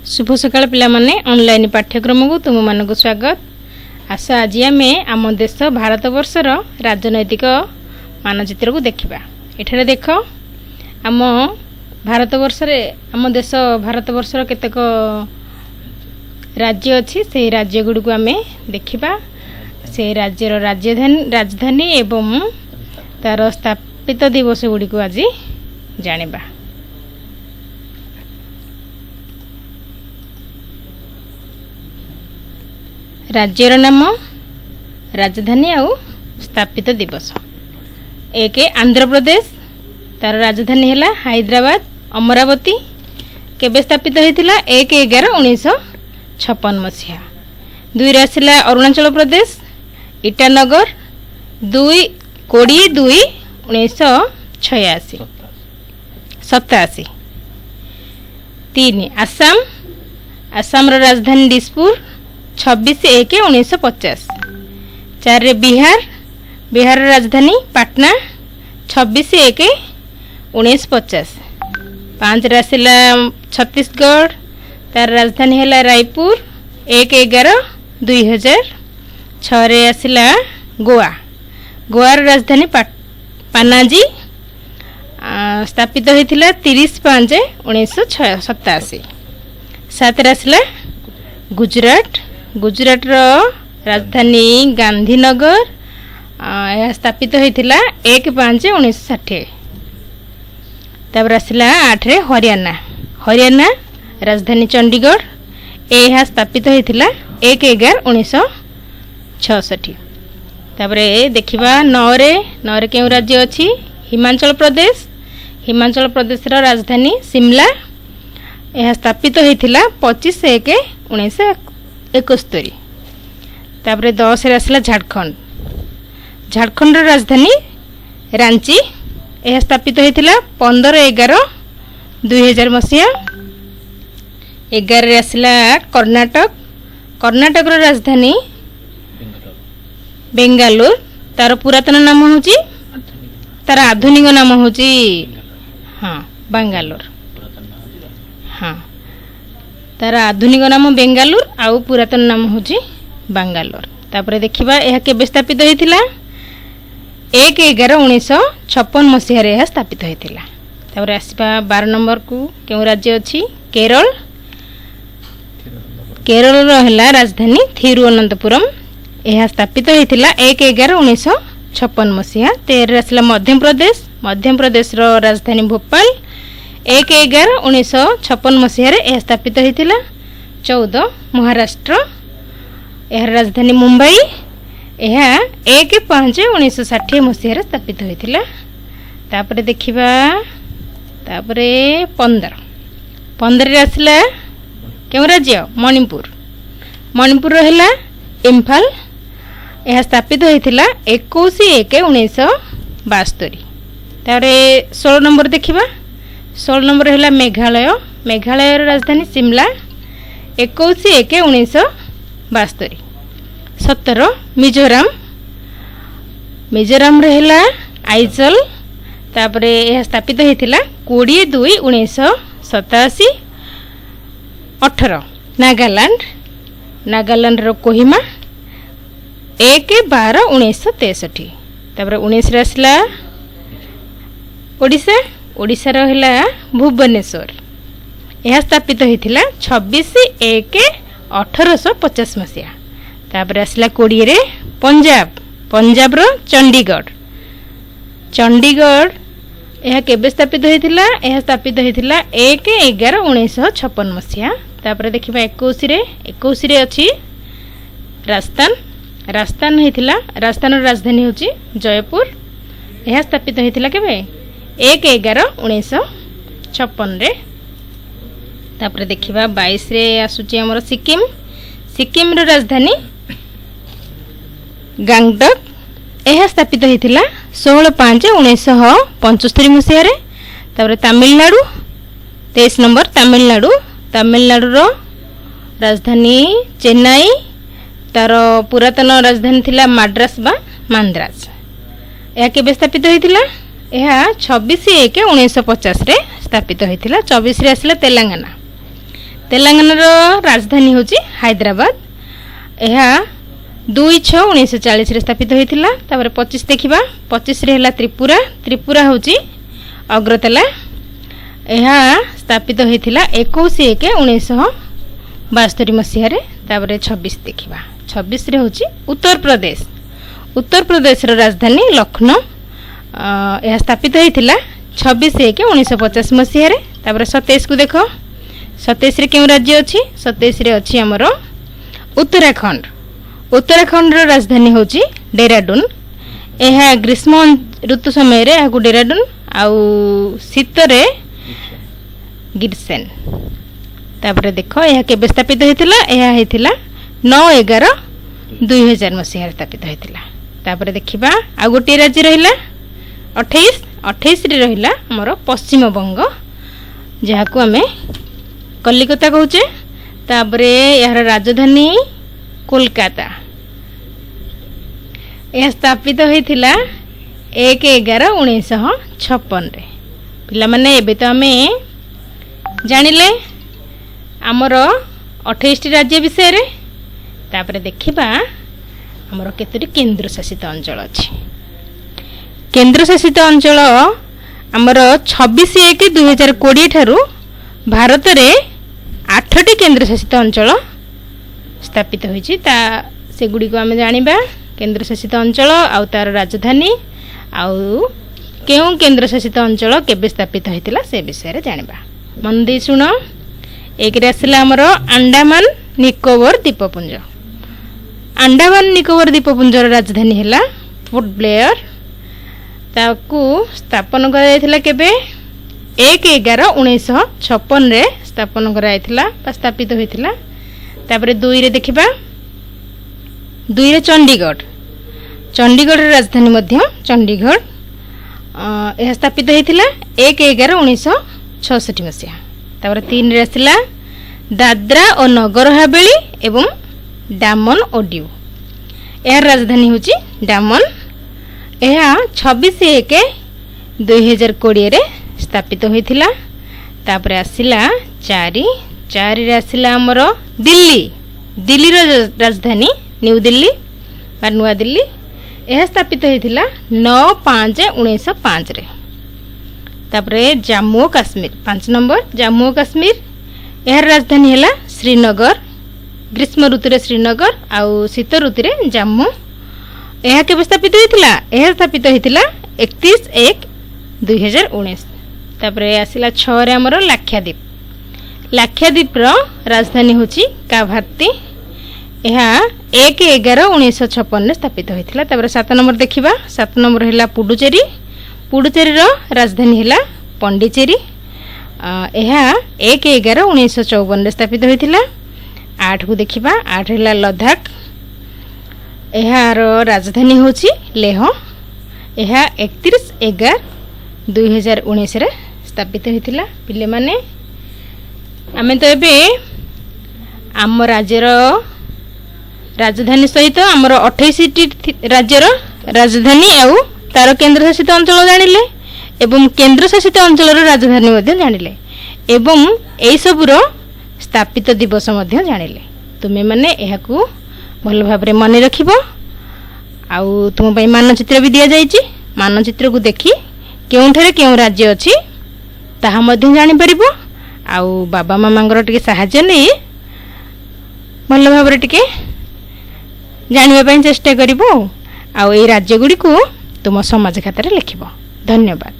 शुभ सकाळ पिला माने ऑनलाइन पाठ्यक्रम को तुम मानक स्वागत। आस आज आम देश भारत वर्षर राजनैतिक मानचित्र को देखा। एठारे देख आम भारत वर्ष आम देश भारत वर्षर केतक राज्य अच्छी से राज्य गुड़ी को आम देखा। से राज्यर राजधानी एवं तार स्थापित दिवस गुड़ी को आज जानिबा। राज्यर नाम राजधानी आउ स्थापित दिवस। एक आंध्र प्रदेश तार राजधानी है हैदराबाद अमरावती। केबे स्थापित होता 1/11/1956 मसीहा। 2 आसला अरुणाचल प्रदेश ईटानगर 20/2/1987। 3 आसाम आसाम राजधानी दिसपुर 26/1/1950। 4 बिहार बिहार राजधानी पटना 26/1/1950। 5 आसला छत्तीसगढ़ तार राजधानी है रायपुर 1/11/2006। आसला गोवा गोवार राजधानी पानाजी स्थापित होता 30/5/1987। 7 आसला गुजरात गुजरात राजधानी गांधीनगर यह स्थापित होता 1/5/1960। तब आसला 8 हरियाणा हरियाणा राजधानी चंडीगढ़ यह स्थापित होता 1/11/1966। तापर देखा 9 क्यों राज्य अच्छी हिमाचल प्रदेश हिमाचल प्रदेश राजधानी शिमला यह स्थापित होता 25/1/1971। तापर 10 आसला झारखंड झारखंड राजधानी रांची यह स्थापित होता 15/11/2000 मसीहा। 11 आसला कर्नाटक कर्नाटक राजधानी बेंगालुरु तार पुरातन नाम हूँ तार आधुनिक नाम हूँ हाँ बेंगालुरु। हाँ तार आधुनिक नाम बेंगालुरु आउ पुरातन नाम हूँ बांगालोर। तापर देखा यह केबे स्थापित होता 1/11/1956 मसीह यह स्थापित होता। तापर आसवा 12 नंबर को क्यों राज्य अच्छी केरल केरल है राजधानी थिरुवनंतपुरम यह स्थापित होता 1/11/1956 मसीहा। 13 आसला मध्य प्रदेश राजधानी भोपाल 1/11/1956 मसीह यह स्थापित होता। 14 महाराष्ट्र यार राजधानी मुंबई यह 1/5/1960 मसीह स्थापित होता। तापर देखा तापर 15 आसला क्यों राज्य मणिपुर मणिपुर है इम्फाल यह स्थापित होता 21/1/1972। तापर 16 नंबर देखा 16 नंबर है मेघालय मेघालय राजधानी शिमला 21/1/1972। 17 मिजोराम मिजोराम है आइजल तापर यह स्थापित होता 20/2/1987। 18 नागालैंड नागालैंड कोहिमा 1/12/1963। तापर 19 आसला ओडिशा ओडिशा है भुवनेश्वर यह स्थापित होता 26/1/1850 मसीहा। तापर आसला 20 पंजाब पंजाब चंडीगढ़ चंडीगढ़ यह केबे स्थापित होता यह स्थापित होता 1/11/1956 मसीहा। तापर देखा 21 अच्छी राजस्थान राजस्थान होता राजस्थान राजधानी हूँ जयपुर यह स्थापित होता केबे 1/11/1956। तापर देखा 22 आसूची आमर सिक्किम सिक्किम राजधानी गांगटक यह स्थापित होता 16/5/1975 मसीह। तापर तमिलनाडु 23 नंबर तमिलनाडु तमिलनाडु राजधानी चेन्नई तार पुरातन राजधानी थिला माड्रास बा मांद्राज यह केबे स्थापित होता यह 26/1/1950 स्थापित होता। 24 आसला तेलंगाना तेलंगानार राजधानी होची हैदराबाद। यह 2/6/1940 रे स्थापित होइथिला। तापर 25 देखिबा 25 रे हला त्रिपुरा। त्रिपुरा होची अग्रतला। यह स्थापित होइथिला 21/1/1972 मसीहा रे। तापर 26 देखिबा 26 रे होची उत्तर प्रदेश। उत्तर प्रदेश रो राजधानी लखनऊ। यह स्थापित होइथिला 26/1/1950 मसीहा रे। तापर 27 को देखो 27 रे केउ राज्य अछि? 27 रे अछि हमर उत्तराखंड। उत्तराखंड रो राजधानी होची डेराडून। यह ग्रीष्म ऋतु समय रे आगु डेराडून आउ शीत रे गिरसेन। तापर देखो यह केबे स्थापित होइथिला? यह हेतिला 9/11/2000 मसीहा रे स्थापित होइथिला। तापर देखिबा आ गोटे राज्य रहिला 28 रे रहिला हमर पश्चिम बंग, जहाकू आमे कलिकता कहूचे। तापरे यार राजधानी कोलकाता। यह स्थापित होइथिला 1/11/1956 रे। पिला माने एबे तो आमे जानिले हमर 28 टी राज्य विषय रे। तापरे देखिबा हमर केतरी केंद्र शासित अंचल अछि। केंद्र शासित अंचल हमर 26/1/2020 ठारू भारत रे 8टी केंद्र शासित अंचल स्थापित होइछि। ता सेगुडी को आमे जानिबा केंद्र शासित अंचल आउ तार राजधानी आउ केउ केंद्र शासित अंचल केबे स्थापित होइतिला से विषय रे जानिबा। मन दे सुनो। एक रे आसिला हमर अंडमान निकोबर द्वीपपुंज। अंडमान निकोबर द्वीपपुंज रो राजधानी हैला पोर्ट ब्लेयर। ताकू स्थापन करा जायतिला केबे 1/11/1956 रे स्थापन करा जायतिला बा स्थापित होइतिला। तापरे 2 रे देखिबा 2 रे चंडीगढ़। चंडीगढ़ रे राजधानी मध्य चंडीगढ़। यह स्थापित होइतिला 1/11/1966 मसीहा। तापर 3 रे आसिला दादरा और नगर हवेली एवं डामन और डिउ। यार राजधानी होची डामन। यह 26/1/2020 रे स्थापित होइतिला। तापर आसिला 4 रे आसिला हमर दिल्ली। दिल्ली रो राजधानी न्यू दिल्ली बा नुआ दिल्ली। यह स्थापित होइतिला 9/5/1905 रे। तापरे जम्मू और काश्मीर 5 नंबर जम्मू और काश्मीर। यार राजधानी हैला श्रीनगर। ग्रीष्म ऋतु रे श्रीनगर आउ शीत ऋतु रे जम्मू। यह केबे स्थापित होइतिला? यह स्थापित होइतिला 31/1/2019। तापरे आसिला 6 रे हमर लाक्षाद्वीप। लाक्षाद्वीप रो राजधानी होची काभार्ती। यह 1/11/1956 रे स्थापित होइतिला। तापरे 7 नंबर देखिबा 7 नंबर हैला पुडुचेरी। पुडुचेरी रो राजधानी हैला पंडिचेरी। यह 1/11/1954 रे स्थापित होइतिला। 8 को देखिबा 8 हैला लद्दाख। यार राजधानी होची लेह। यह 31/11/2019 रे स्थापित होइतिला। पिले माने आमे तो एबे आम राज्यर राजधानी सहित आमर 28 टी राज्यर राजधानी आउ तार केंद्र शासित अंचल जानिले एवं केंद्र शासित अंचल राजधानी मध्य जानिले एवं एई सबुर स्थापित दिवस मध्य जानिले। तुमे माने एहाकू भल भाबरे मने रखिबो। आउ तुम पई मानचित्र भी दिया जायछि। मानचित्र को देखि केउठारे केउ राज्य अछि ताहा मध्य जानि परिबो। आउ बाबा मामांगर टिके सहाय्य नै भल भाबरे टिके जानिबा पई चेष्टा करिबो। आउ ए राज्य गुडी को तुम समाज खातारे लिखिबो। धन्यवाद।